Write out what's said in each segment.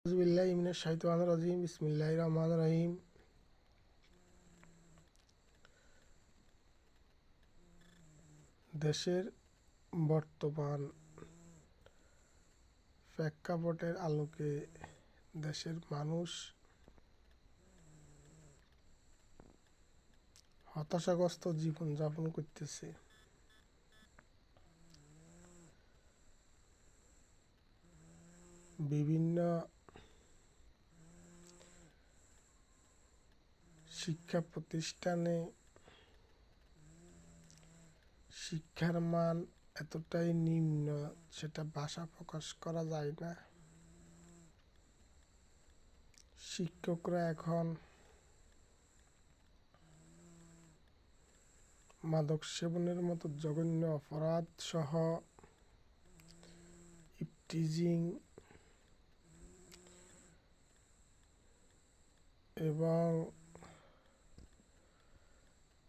আউযুবিল্লাহি মিনাশ শাইতানির রাজিম। বিসমিল্লাহির রহমানির রহিম। দেশের বর্তমান প্রেক্ষাপটের আলোকে দেশের মানুষ হতাশাগ্রস্ত জীবনযাপন করতেছে। বিভিন্ন শিক্ষা প্রতিষ্ঠানে শিক্ষার মান এতটাই নিম্ন, সেটা ভাষা প্রকাশ করা যায় না। শিক্ষকরা এখন মাদক সেবনের মতো জঘন্য অপরাধ সহ ইপটিজিং এবং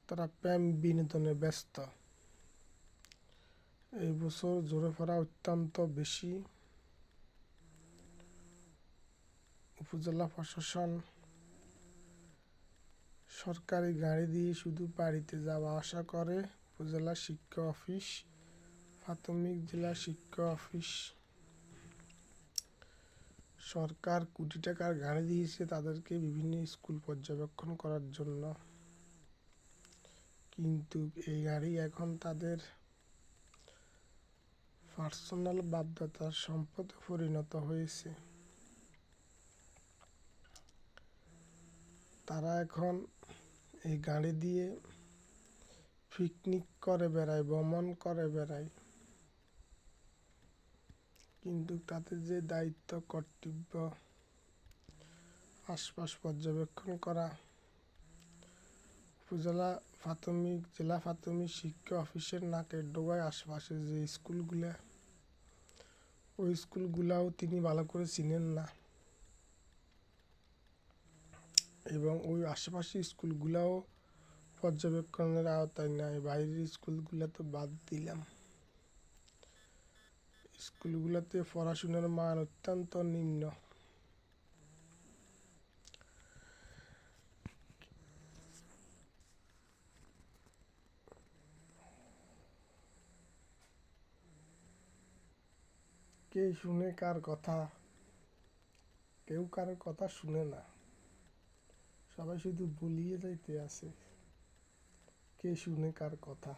তারা প্রেম বিনোদনে ব্যস্ত। এই বছর ঝরে পড়া অত্যন্ত বেশি। উপজেলা প্রশাসন সরকারি গাড়ি দিয়ে শুধু বাড়িতে যাওয়া আসা করে। উপজেলা শিক্ষা অফিস, প্রাথমিক জেলা শিক্ষা অফিস, সরকার কোটি টাকার গাড়ি দিয়েছে তাদেরকে বিভিন্ন স্কুল পর্যবেক্ষণ করার জন্য, কিন্তু এই গাড়ি এখন তাদের পার্সোনাল বাপদাদার সম্পদে পরিণত হয়েছে। তারা এখন এই গাড়ি দিয়ে পিকনিক করে বেড়ায়, ভ্রমণ করে বেড়ায়, কিন্তু তাদের যে দায়িত্ব কর্তব্য আশপাশ পর্যবেক্ষণ করা, উপজেলা প্রাথমিক জেলা প্রাথমিক শিক্ষা অফিসের নাকের ডোগায় আশপাশে যে স্কুলগুলা, ওই স্কুলগুলাও তিনি ভালো করে চিনেন না, এবং ওই আশেপাশে স্কুলগুলাও পর্যবেক্ষণের আওতায় নাই। বাইরের স্কুলগুলা তো বাদ দিলাম, স্কুলগুলোতে পড়াশোনার মান অত্যন্ত নিম্ন। কে শুনে কার কথা? কেউ কারো কথা শুনে না, সবাই শুধু বলিয়ে যাইতে আছে। কে শুনে কার কথা?